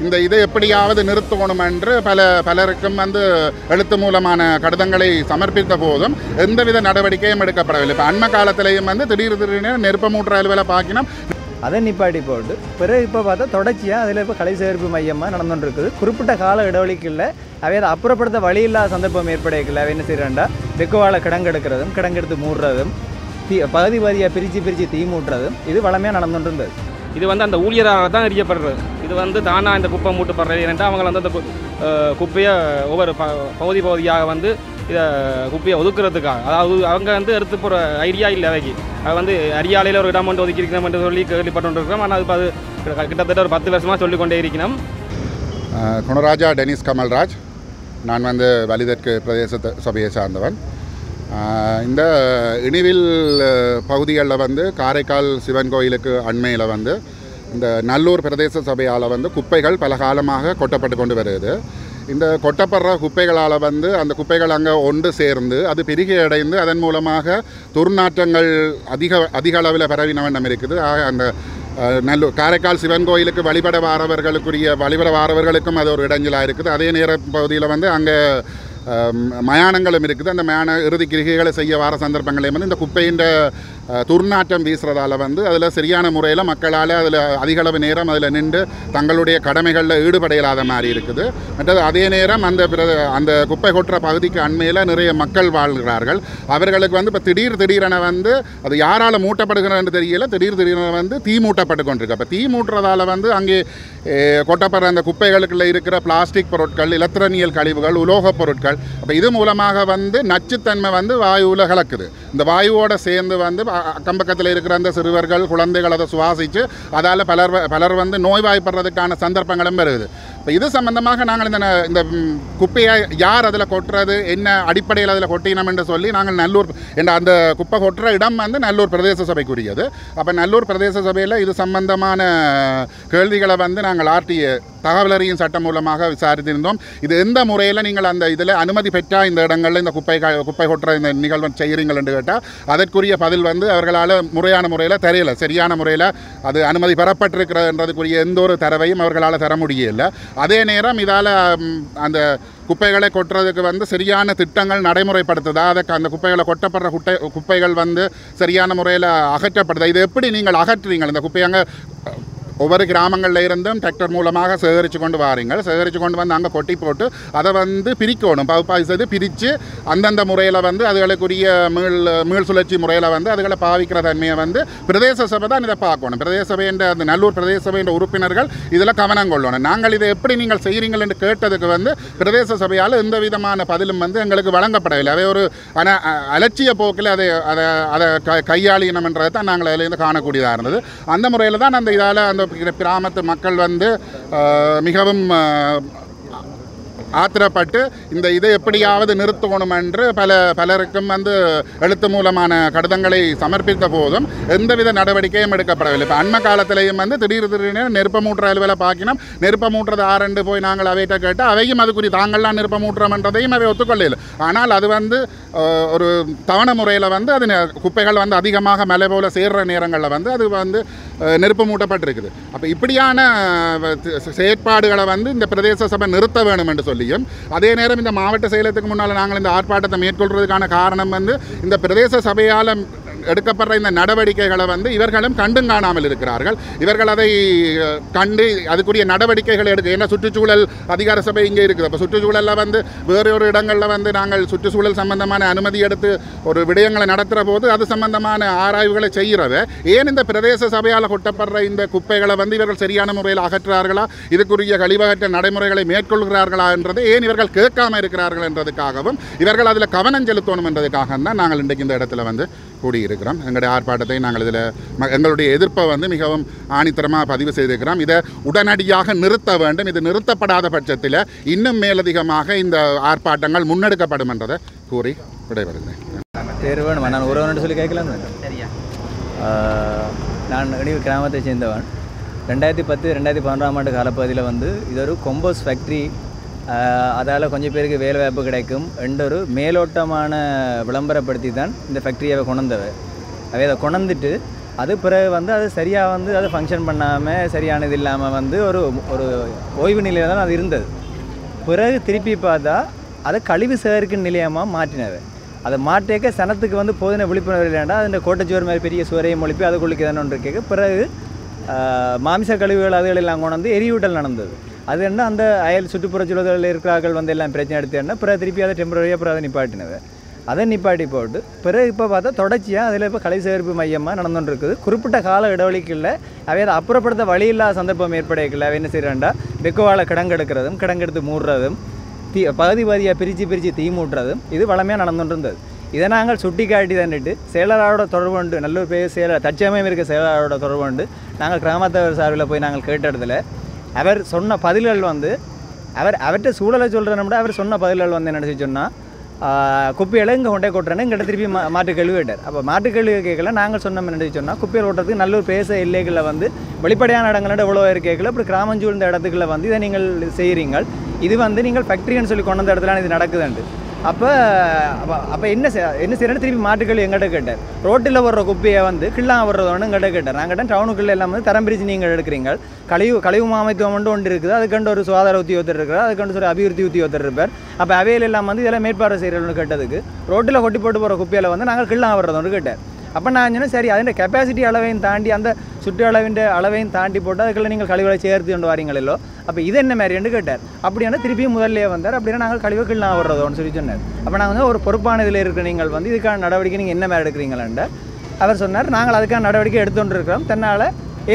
இந்த இதை எப்படியாவது நிறுத்தணும் என்று பலருக்கும் வந்து எழுத்து மூலமான கடிதங்களை சமர்ப்பித்த போதும் எந்தவித நடவடிக்கையும் எடுக்கப்படவில்லை. இப்போ அண்மை காலத்திலேயும் வந்து திடீர்னு நெருப்பமூட்டுற அலுவலை பார்க்கணும், அதை நிப்பாட்டி போட்டு பிறகு இப்போ பார்த்தா தொடர்ச்சியாக அதில் இப்போ கலை சேகரிப்பு மையமாக நடந்துட்டு இருக்குது. குறிப்பிட்ட கால இடைவெளிக்குள்ள அவை அதை அப்புறப்படுத்த வழி இல்லாத சந்தர்ப்பம் ஏற்படைக்கல. அவை என்ன செய்கிறாண்டா வெக்குவாழை கிடங்கெடுக்கிறதும் கிடங்கெடுத்து மூடுறதும் பகுதி பகுதியாக பிரித்து தீ மூட்டுறதும் இது வளமையாக நடந்துட்டு இருந்தது. இது வந்து அந்த ஊழியராக தான் எரியப்படுறது. இது வந்து தானாக இந்த குப்பை மூட்டுப்படுறது ஏன்னா அவங்க வந்து அந்த குப்பையை ஒவ்வொரு பகுதியாக வந்து இதை குப்பையை ஒதுக்குறதுக்காக, அதாவது அவங்க வந்து எடுத்து போகிற ஐடியா இல்லை அவைக்கு. அது வந்து அரியாலையில் ஒரு இடம் ஒதுக்கி இருக்கணும்னு சொல்லி கேள்விப்பட்டு இருக்கிறோம். ஆனால் அது கிட்டத்தட்ட ஒரு 10 வருஷமாக சொல்லிக்கொண்டே இருக்கணும். குணராஜா டெனிஸ் கமல்ராஜ். நான் வந்து வலிதற்கு பிரதேச சபையை சார்ந்தவன். இந்த இனிவில் பகுதிகளில் வந்து காரைக்கால் சிவன் கோயிலுக்கு அண்மையில் வந்து இந்த நல்லூர் பிரதேச சபையால் வந்து குப்பைகள் பல காலமாக கொட்டப்பட்டு கொண்டு வருது. இந்த கொட்டப்படுற குப்பைகளால் வந்து அந்த குப்பைகள் அங்கே ஒன்று சேர்ந்து அது பெருகி அடைந்து அதன் மூலமாக துர்நாற்றங்கள் அதிக அளவில் பரவின வண்ணம் இருக்குது. அந்த நல்லூர் காரைக்கால் சிவன் கோயிலுக்கு வழிபட வாரவர்களுக்கும் அது ஒரு இடைஞ்சலாக இருக்குது. அதே நேர பகுதியில் வந்து அங்கே மயானங்களும் இருக்குது. அந்த மயான இறுதி கிரிகைகளை செய்ய வர சந்தர்ப்பங்களையும் வந்து இந்த குப்பையின் துர்நாற்றம் வீசுறதால வந்து அதில் சரியான முறையில் மக்களால் அதில் அதிகளவு நேரம் அதில் நின்று தங்களுடைய கடமைகளில் ஈடுபட இல்லாத மாதிரி இருக்குது. மற்றது அதே நேரம் அந்த குப்பை கொட்டுற பகுதிக்கு அண்மையில் நிறைய மக்கள் வாழ்கிறார்கள். அவர்களுக்கு வந்து இப்போ திடீரென வந்து அது யாரால் மூட்டப்படுகிறன்னு தெரியல, திடீரென வந்து தீ மூட்டப்பட்டு கொண்டிருக்கு. அப்போ தீ மூட்டுறதால வந்து அங்கே கொட்டப்படுற அந்த குப்பைகளுக்குள்ள இருக்கிற பிளாஸ்டிக் பொருட்கள், இலத்திரனியல் கழிவுகள், உலோகப் பொருட்கள், அப்போ இது மூலமாக வந்து நச்சுத்தன்மை வந்து வாயுவில் கலக்குது. இந்த வாயுவோடு சேர்ந்து வந்து அக்கம்பக்கத்தில் இருக்கிற அந்த சிறுவர்கள், குழந்தைகள் அதை சுவாசித்து அதால் பலர் வந்து நோய்வாய்ப்படுறதுக்கான சந்தர்ப்பங்களும் வருது. இப்போ இது சம்பந்தமாக நாங்கள் இந்த குப்பையை யார் அதில் கொட்டுறது, என்ன அடிப்படையில் அதில் கொட்டினோம் என்று சொல்லி நாங்கள் நல்லூர் என்ற அந்த குப்பை கொட்டுற இடம் வந்து நல்லூர் பிரதேச சபைக்குரியது. அப்போ நல்லூர் பிரதேச சபையில் இது சம்பந்தமான கேள்விகளை வந்து நாங்கள் ஆர்டிஏ தகவலறியும் சட்டம் மூலமாக விசாரித்திருந்தோம். இது எந்த முறையில் நீங்கள் அந்த இதில் அனுமதி பெற்றால் இந்த இடங்களில் இந்த குப்பை கொட்டுற இந்த நிகழ்வு செய்கிறீங்கள் என்று கேட்டால் அதற்குரிய பதில் வந்து அவர்களால் முறையான முறையில் தெரியலை. சரியான முறையில் அது அனுமதி பெறப்பட்டிருக்கிறதுன்றதுக்குரிய எந்த ஒரு தரவையும் அவர்களால் தர முடியலை. அதே நேரம் இதால் அந்த குப்பைகளை கொட்டுறதுக்கு வந்து சரியான திட்டங்கள் நடைமுறைப்படுத்துதா, அதுக்கு அந்த குப்பைகளை கொட்டப்படுற குப்பைகள் வந்து சரியான முறையில் அகற்றப்படுதா, இது எப்படி நீங்கள் அகற்றுறீங்கள்? இந்த குப்பையங்க ஒவ்வொரு கிராமங்களில் இருந்தும் டிராக்டர் மூலமாக சேகரித்து கொண்டு வாரீங்கள். சேகரித்து கொண்டு வந்து அங்கே கொட்டி போட்டு அதை வந்து பிரிக்கணும், பகுப்பாய்வு செய்து பிரித்து அந்தந்த முறையில் வந்து அதுகளுக்குரிய மீள் சுழற்சி முறையில் வந்து அதுகளை பாவிக்கிற தன்மையை வந்து பிரதேச சபை தான் இதை பார்க்கணும். பிரதேச சபை என்ற அந்த நல்லூர் பிரதேச சபை என்ற உறுப்பினர்கள் இதில் கவனம் கொள்ளணும். நாங்கள் இதை எப்படி நீங்கள் செய்கிறீங்கள் என்று கேட்டதுக்கு வந்து பிரதேச சபையால் எந்த விதமான பதிலும் வந்து எங்களுக்கு வழங்கப்படவில்லை. அதை ஒரு அலட்சிய போக்கில் அதை கையாளினம் என்றதை தான் நாங்கள் அதிலேருந்து காணக்கூடியதாக இருந்தது. அந்த முறையில் தான் அந்த இதால் அந்த கிராமத்து மக்கள் வந்து மிகவும் ஆத்திரப்பட்டு இந்த இதை எப்படியாவது நிறுத்தணும் என்று பலருக்கும் வந்து எழுத்து மூலமான கடிதங்களை சமர்ப்பித்த போதும் எந்தவித நடவடிக்கையும் எடுக்கப்படவில்லை. இப்போ அண்மை காலத்திலேயும் வந்து திடீர்னு நெருப்பமூட்டுற அலுவலை பார்க்கணும், நெருப்பமூட்டுறது ஆரண்டு போய் நாங்கள் அவைகிட்ட கேட்டால் அவையும் அதுக்குரிய தாங்கள்லாம் நெருப்பமூட்டுறோம்ன்றதையும் அவை ஒத்துக்கொள்ளல. ஆனால் அது வந்து ஒரு தவணை முறையில் வந்து அது குப்பைகள் வந்து அதிகமாக மலை போல் சேர்கிற நேரங்களில் வந்து அது வந்து நெருப்பு மூட்டப்பட்டிருக்குது. அப்போ இப்படியான செயற்பாடுகளை வந்து இந்த பிரதேச சபை நிறுத்த வேணும் என்று சொல்லியும், அதே நேரம் இந்த மாவட்ட செயலகத்துக்கு முன்னால் நாங்கள் இந்த ஆர்ப்பாட்டத்தை மேற்கொள்வதற்கான காரணம் வந்து இந்த பிரதேச சபையால் எடுக்கப்படுற இந்த நடவடிக்கைகளை வந்து இவர்களும் கண்டும் காணாமல் இருக்கிறார்கள். இவர்கள் அதை கண்டு அதுக்குரிய நடவடிக்கைகளை எடுக்க, ஏன்னா சுற்றுச்சூழல் அதிகார சபை இங்கே இருக்குது. அப்போ சுற்றுச்சூழலில் வந்து வேறு ஒரு இடங்களில் வந்து நாங்கள் சுற்றுச்சூழல் சம்பந்தமான அனுமதி எடுத்து ஒரு விடயங்களை நடத்துகிற போது அது சம்பந்தமான ஆராய்வுகளை செய்கிறத ஏன் இந்த பிரதேச சபையால் கொட்டப்படுற இந்த குப்பைகளை வந்து இவர்கள் சரியான முறையில் அகற்றுறார்களா, இதுக்குரிய கழிவகற்ற நடைமுறைகளை மேற்கொள்கிறார்களா என்றதை ஏன் இவர்கள் கேட்காமல் இருக்கிறார்கள் என்றதுக்காகவும் இவர்கள் அதில் கவனம் செலுத்தணும் என்றதுக்காக தான் நாங்கள் இன்றைக்கு இந்த இடத்துல வந்து கூடியிருக்கிறோம். எங்களுடைய ஆர்ப்பாட்டத்தை நாங்கள் இதில் எங்களுடைய எதிர்ப்பை வந்து மிகவும் ஆணித்தரமாக பதிவு செய்திருக்கிறோம். இதை உடனடியாக நிறுத்த வேண்டும். இது நிறுத்தப்படாத பட்சத்தில் இன்னும் மேலதிகமாக இந்த ஆர்ப்பாட்டங்கள் முன்னெடுக்கப்படும் என்றதை கூறி விடைபெறுகிறேன். பேர் வேணுமா? நான் ஒருவன் சொல்லி கேட்கலாம். நான் இனிவு கிராமத்தை சேர்ந்தவன். 2010-2011 ஆண்டு காலப்பகுதியில் வந்து இது ஒரு கொம்போஸ் ஃபேக்ட்ரி, அதால் கொஞ்சம் பேருக்கு வேலை வாய்ப்பு கிடைக்கும் என்ற ஒரு மேலோட்டமான விளம்பரப்படுத்தி தான் இந்த ஃபேக்ட்ரியை கொண்டவை. அதை கொண்டுட்டு அது பிறகு வந்து அது சரியாக வந்து அது ஃபங்க்ஷன் பண்ணாமல் சரியானது இல்லாமல் வந்து ஒரு ஒரு ஓய்வு நிலையில் தான் அது இருந்தது. பிறகு திருப்பி பார்த்தா அதை கழிவு சேகரிக்கும் நிலையமாக மாற்றினது. அதை மாற்றிக்க சனத்துக்கு வந்து போதின விழிப்புணர்வு இல்லைண்டா அந்த கோட்டைச்சுவர் மாதிரி பெரிய சுவரையும் ஒழிப்பி அதுக்குள்ளுக்கு எதனா ஒன்று கேட்க பிறகு மாமிச கழிவுகள் அதுகளெல்லாம் கொண்டு வந்து எரியூட்டல் நடந்தது. அது என்ன அந்த அயல் சுற்றுப்புறச்சூழலில் இருக்கிறார்கள் வந்து எல்லாம் பிரச்சனை எடுத்தேன்னா பிறகு திருப்பி அதை டெம்பரரியாக பிறகு அதை நிப்பாட்டினது. அதை நிப்பாட்டி போட்டு பிறகு இப்போ பார்த்தா தொடர்ச்சியாக அதில் இப்போ கழிவு சேகரிப்பு மையமாக நடந்துகிட்டு இருக்குது. குறிப்பிட்ட கால இடைவெளிக்குள்ள அவை அதை அப்புறப்படுத்த வழி இல்லாத சந்தர்ப்பம் ஏற்படைக்கல. அவை என்ன செய்கிறாண்டா வெக்குவாழை கிடங்கெடுக்கிறதும் கிடங்கெடுத்து மூடுறதும் பகுதி பகுதியாக பிரித்து தீ மூட்டுறதும் இது வளமையாக நடந்துகிட்டு இருந்தது. இதை நாங்கள் சுட்டி காட்டி தந்துட்டு செயலரோட தொடர்பு உண்டு, நல்ல ஒரு பேர் செயலர் தற்சமயம் இருக்க செயலரோட தொடர்பு உண்டு. நாங்கள் கிராமத்தவர் சார்பில் போய் நாங்கள் கேட்ட இடத்துல அவர் சொன்ன பதில்கள் வந்து அவர்கிட்ட சூழலை சொல்கிறோம்னா அவர் சொன்ன பதில்கள் வந்து என்ன சொன்னால் குப்பைகளை இங்கே கொண்டே கொட்டுறேன்னு இங்கிட்ட திருப்பி மாட்டுக்கழிவு கேட்டார். அப்போ மாட்டுக்கழிவு கேட்கல நாங்கள் சொன்னோம் என்ன சொன்னால் குப்பையில் ஓட்டுறதுக்கு நல்ல ஒரு பேச எல்லைகளில் வந்து வெளிப்படையான இடங்களோட எவ்வளோ கேட்கல. அப்புறம் கிராமஞ்சூழ்ந்த இடத்துக்குள்ள வந்து இதை நீங்கள் செய்கிறீங்க, இது வந்து நீங்கள் ஃபேக்ட்ரின்னு சொல்லி கொண்டு வந்த இடத்துல இது நடக்குதுண்டு. அப்போ என்ன செய்யறேன்னு திருப்பி மாட்டுக்கழிவு எங்கிட்ட கேட்டார். ரோட்டில் வர்ற குப்பையை வந்து கிள்ளாக வர்றதோன்னு எங்கிட்ட கேட்டார். நாங்கள் டவுனுக்குள்ளே எல்லாம் வந்து தரம் பிரித்து நீங்கள் எடுக்கிறீங்க, கழிவு மாமைத்துவம் ஒன்று இருக்குது, அதுக்கண்டு ஒரு சுகாதார உத்தியோகத்தர் இருக்கிறார், அதுக்கண்டு ஒரு அபிவிருத்தி உத்தியோகத்தர் இருப்பார். அப்போ அவையில் எல்லாம் வந்து இதெல்லாம் மேற்பார்வை செய்கிறோன்னு கேட்டதுக்கு ரோட்டில் கொட்டி போட்டு போகிற குப்பையில் வந்து நாங்கள் கிள்ளாக வர்றதோன்னு கேட்டார். அப்போ நான் சொன்னேன் சரி அதிൻ്റെ கெப்பாசிட்டி அளவையும் தாண்டி அந்த சுற்று அளவையும் தாண்டி போட்டு அதுக்குள்ள நீங்கள் கழிவுகளை சேர்த்து கொண்டு வரீங்களோ, அப்போ இது என்ன மாதிரின்னு கேட்டார். அப்படின்னா திருப்பியும் முதல்லையே வந்தார். அப்படின்னா நாங்கள் கழிவு கிள்ளாக வர்றதோன்னு சொல்லி சொன்னார். அப்போ நாங்கள் வந்து ஒரு பொறுப்பான இதில் இருக்கிற நீங்கள் வந்து இதுக்கான நடவடிக்கை நீங்கள் என்ன மாதிரி எடுக்கிறீங்களான்ட்டு அவர் சொன்னார். நாங்கள் அதுக்கான நடவடிக்கை எடுத்துகிட்டு இருக்கிறோம், தன்னால்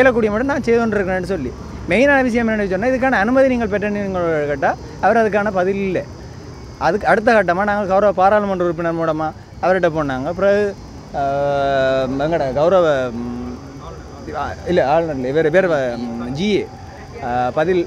ஏலக்கூடிய மட்டும் நான் செய்து கொண்டு இருக்கிறேன்னு சொல்லி. மெயினான விஷயம் என்னென்னு சொன்னால் இதுக்கான அனுமதி நீங்கள் பெற்றீங்க கேட்டால் அவர் அதுக்கான பதில் இல்லை. அதுக்கு அடுத்த கட்டமாக நாங்கள் கௌரவ பாராளுமன்ற உறுப்பினர் மூலமாக அவர்கிட்ட போனாங்க. அப்புறம் எங்கட கௌரவ இல்லை ஆளுநர் இவர் பேர் ஜிஏ பதில்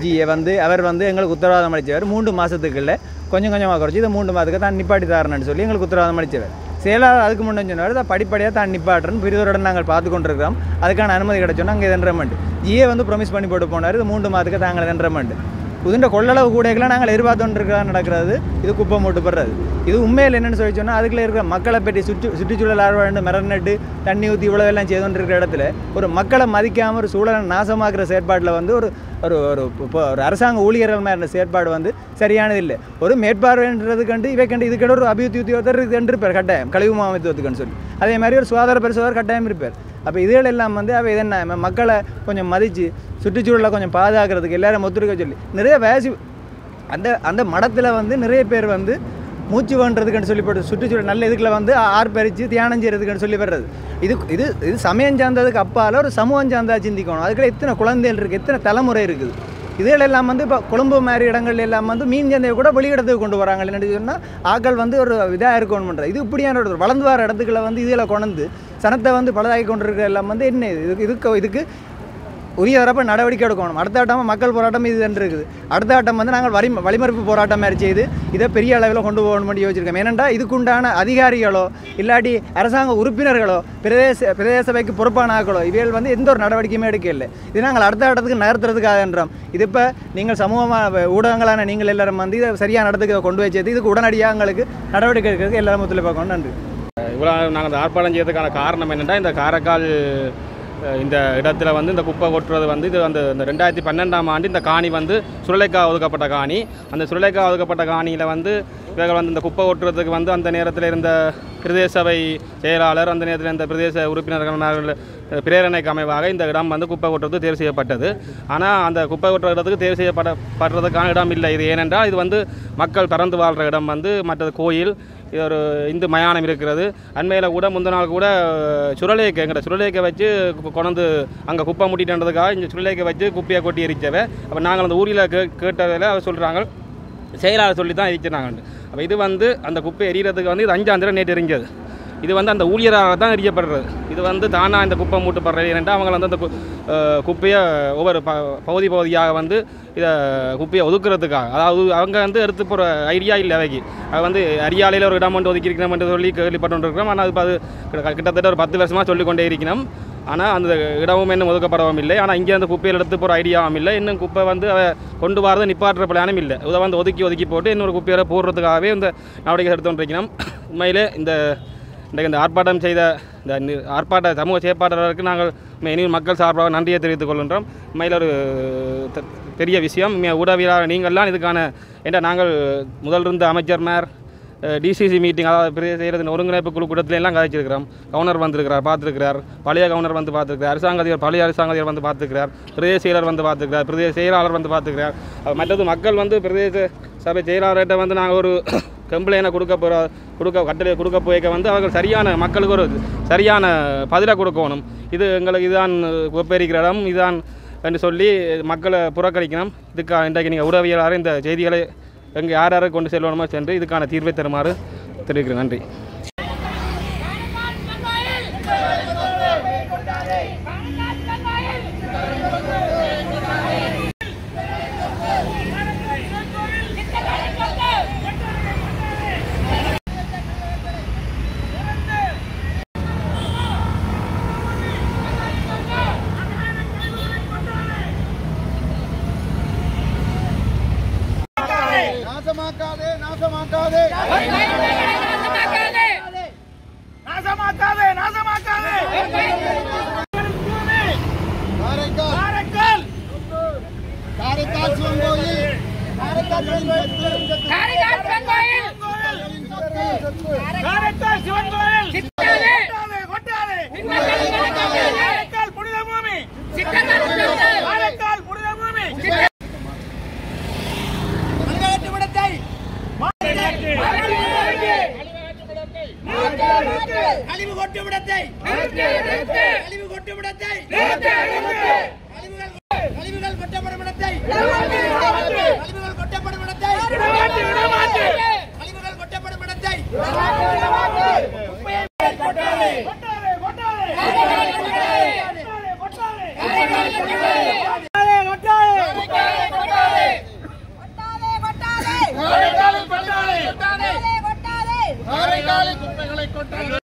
ஜிஏ வந்து அவர் வந்து எங்களுக்கு உத்தரவாதம் அளித்தவர் 3 மாதத்துக்குள்ள கொஞ்சம் கொஞ்சமாக குறைச்சி இதை 3 மாதத்துக்கு தான் நிப்பாட்டி தாரணுன்னு சொல்லி எங்களுக்கு உத்தரவாதம் அளித்தவர். செயலாளர் அதுக்கு முன்னே சொன்னவர் தான் படிப்படியாக தான் நிப்பாட்டுறன்னு பிரிதருடன் நாங்கள் பார்த்து கொண்டிருக்கிறோம். அதுக்கான அனுமதி கிடைச்சோன்னா அங்கே எதன்றமெண்ட் ஜிஏ வந்து ப்ரொமிஸ் பண்ணி போட்டு போனார். இது 3 மாதத்துக்கு தாங்கள் எதன்றமெண்ட் புதுண்ட கொள்ளளவு கூடைகளாம் நாங்கள் எதிர்பார்த்துருக்கிறதா நடக்கிறது. இது குப்பை மூட்டு போடுறது. இது உண்மையில் என்னென்னு சொல்லி சொன்னால் அதுக்குள்ளே இருக்கிற மக்களை பற்றி சுற்றுச்சூழல் ஆர்வம் மிரநட்டு தண்ணி ஊற்றி இவ்வளோ எல்லாம் செய்து இருக்கிற இடத்துல ஒரு மக்களை மதிக்காமல் ஒரு சூழலை நாசமாக்குற செயற்பாட்டில் வந்து ஒரு ஒரு ஒரு அரசாங்க ஊழியர்கள் மாதிரி செயற்பாடு வந்து சரியானது இல்லை. ஒரு மேற்பார்வைன்றதுக்கண்டு இவைக்கண்டு இதுக்கண்டு ஒரு அபிவிருத்தி உத்தியோகத்தர் இருப்பார் கட்டாயம் கழிவு மாமத்துவத்துக்குன்னு சொல்லி. அதே மாதிரி ஒரு சுகாதார பரிசோதர் கட்டாயம் இருப்பார். அப்போ இதுகள் எல்லாம் வந்து அவை இதென்ன மக்களை கொஞ்சம் மதித்து சுற்றுச்சூழலை கொஞ்சம் பாதுகாக்கிறதுக்கு எல்லாரும் ஒத்துழைக்க சொல்லி நிறைய அந்த மடத்தில் வந்து நிறைய பேர் வந்து மூச்சு வேண்டுறதுக்குன்னு சொல்லி போட்டு சுற்றுச்சூழல் நல்ல இதுக்குள்ள வந்து ஆர்ப்பரித்து தியானம் செய்கிறதுக்குன்னு சொல்லி வர்றது. இது சமயம் சார்ந்ததுக்கு அப்பால் ஒரு சமூகம் சார்ந்தா சிந்திக்கணும். அதுக்குள்ள எத்தனை குழந்தைகள் இருக்குது, எத்தனை தலைமுறை இருக்குது. இதுகள் எல்லாம் வந்து இப்போ கொழும்பு மாதிரி இடங்கள் எல்லாம் வந்து மீன் சந்தையை கூட வெளியிடத்துக்கு கொண்டு வராங்க. என்னென்னு சொன்னால் ஆக்கள் வந்து ஒரு இதாக இருக்கணும்ன்ற இது இப்படியான ஒரு வளர்ந்து வர இடத்துக்களை வந்து இதில் கொண்டு சனத்தை வந்து பழுதாகி கொண்டு இருக்கிற எல்லாம் வந்து என்ன இதுக்கு உரிய தரப்ப நடவடிக்கை எடுக்கணும். அடுத்த ஆட்டமாக மக்கள் போராட்டம் இது இருக்குது. அடுத்த ஆட்டம் வந்து நாங்கள் வழிமறிப்பு போராட்டம் மாதிரி செய்து இதை பெரிய அளவில் கொண்டு போகணும்னு யோசிச்சிருக்கோம். ஏனென்றா இதுக்குண்டான அதிகாரிகளோ இல்லாட்டி அரசாங்க உறுப்பினர்களோ பிரதேச சபைக்கு பொறுப்பான ஆக்களோ இவைகள் வந்து எந்த ஒரு நடவடிக்கையுமே எடுக்கல. இது நாங்கள் அடுத்த ஆட்டத்துக்கு நகர்த்துறதுக்காகன்றோம். இது இப்போ நீங்கள் சமூகமாக ஊடகங்களான நீங்கள் எல்லாரும் வந்து இதை சரியான இடத்துக்கு கொண்டு வச்சது இதுக்கு உடனடியாக எங்களுக்கு நடவடிக்கை எடுக்கிறதுக்கு எல்லாரும் ஒத்துழைப்பு பார்க்கணும். நன்றி. இவ்வளோ நாங்கள் இந்த ஆர்ப்பாட்டம் செய்யறதுக்கான காரணம் என்னென்னா இந்த காரைக்கால் இந்த இடத்துல வந்து இந்த குப்பை கொட்டுறது வந்து இது வந்து இந்த 2012ஆம் ஆண்டு இந்த காணி வந்து சுருளைக்கா ஒதுக்கப்பட்ட காணி. அந்த சுருளைக்கா ஒதுக்கப்பட்ட காணியில் வந்து இவர்கள் வந்து இந்த குப்பை கொட்டுறதுக்கு வந்து அந்த நேரத்தில் இருந்த பிரதேச சபை செயலாளர் அந்த நேரத்தில் இந்த பிரதேச உறுப்பினர்கள் பிரேரணைக்கு அமைவாக இந்த இடம் வந்து குப்பை கொட்டுறது தேர்வு செய்யப்பட்டது. ஆனால் அந்த குப்பை கொட்டுற இடத்துக்கு தேர்வு செய்யப்படுறதுக்கான இடம் இல்லை. இது ஏனென்றால் இது வந்து மக்கள் பறந்து வாழ்கிற இடம் வந்து மற்றது கோயில், இது ஒரு இந்து மயானம் இருக்கிறது. அண்மையில் கூட முந்தின நாள் கூட சுருளைக்கை வச்சு கொண்டு அங்கே குப்பை மூட்டிட்டுன்றதுக்காக இந்த சுருளைக்கை வச்சு குப்பையை கொட்டி எரிச்சவை. அப்போ நாங்கள் அந்த ஊரில் கேட்டதில் அவர் சொல்கிறாங்க செயலாளர் சொல்லி தான் எரிச்சினாங்க. அப்போ இது வந்து அந்த குப்பை எரியறதுக்கு வந்து இது 5ஆம் தேதி நேற்று எரிஞ்சது. இது வந்து அந்த ஊழியராக தான் எரியப்படுறது. இது வந்து தானாக இந்த குப்பை மூட்டுப்படுறது ஏனென்றால் அவங்க வந்து அந்த குப்பையை ஒவ்வொரு பகுதியாக வந்து இதை குப்பையை ஒதுக்குறதுக்காக, அதாவது அவங்க வந்து எடுத்து போகிற ஐடியா இல்லை அவைக்கு. அது வந்து அரியாலையில் ஒரு இடம் வந்து ஒதுக்கியிருக்கணும்னு சொல்லி கேள்விப்பட்டு இருக்கிறோம். ஆனால் அது கிட்டத்தட்ட ஒரு 10 வருஷமாக சொல்லிக்கொண்டே இருக்கணும். ஆனால் அந்த இடமும் இன்னும் ஒதுக்கப்படவும் இல்லை. ஆனால் இங்கே அந்த குப்பையில் எடுத்து போகிற ஐடியாவும் இல்லை. இன்னும் குப்பை வந்து கொண்டு வரது நிப்பாட்டுற பிளானும் இல்லை. இதை வந்து ஒதுக்கி போட்டு இன்னொரு குப்பையை போடுறதுக்காகவே இந்த நடவடிக்கை எடுத்து கொண்டிருக்கணும். உண்மையிலே இந்த இன்றைக்கு இந்த ஆர்ப்பாட்டம் செய்த இந்த ஆர்ப்பாட்ட சமூக செயற்பாட்டாளருக்கு நாங்கள் இனியும் மக்கள் சார்பாக நன்றியை தெரிவித்துக் கொள்கின்றோம். உண்மையில் ஒரு பெரிய விஷயம். ஊடகவியலாளர் நீங்கள்லாம் இதுக்கான ஏன்னா நாங்கள் முதல் இருந்த அமைச்சர்மார் டிசிசி மீட்டிங் அதாவது பிரதேச செயலர் ஒருங்கிணைப்பு குழு கூட்டத்திலெல்லாம் கதைச்சிருக்கிறோம். கவர்னர் வந்திருக்கிறார், பார்த்துருக்கிறார். பழைய கவர்னர் வந்து பார்த்துருக்கிறார். பழைய அரசாங்க அதிபர் வந்து பார்த்துருக்கிறார். பிரதேச செயலர் வந்து பார்த்துருக்கிறார். பிரதேச செயலாளர் வந்து பார்த்துருக்கிறார். மற்றது மக்கள் வந்து பிரதேச சபை செயலாளர்கிட்ட வந்து நாங்கள் ஒரு கம்ப்ளைனை கட்டளை கொடுக்க போய்க்க வந்து அவர்கள் சரியான மக்களுக்கு ஒரு சரியான பதிலை கொடுக்கணும். இது எங்களுக்கு இதுதான் ஒப்பேரிக்கிற இடம் இதுதான் என்று சொல்லி மக்களை புறக்கணிக்கணும். இதுக்காக இன்றைக்கு நீங்கள் உடவியலாளர் இந்த செய்திகளை எங்கே யார் யாரை கொண்டு செல்லணுமோ சென்று இதுக்கான தீர்வை தருமாறு தெரிவிக்கிறேன். நன்றி. குப்பைகளை கொட்டாதே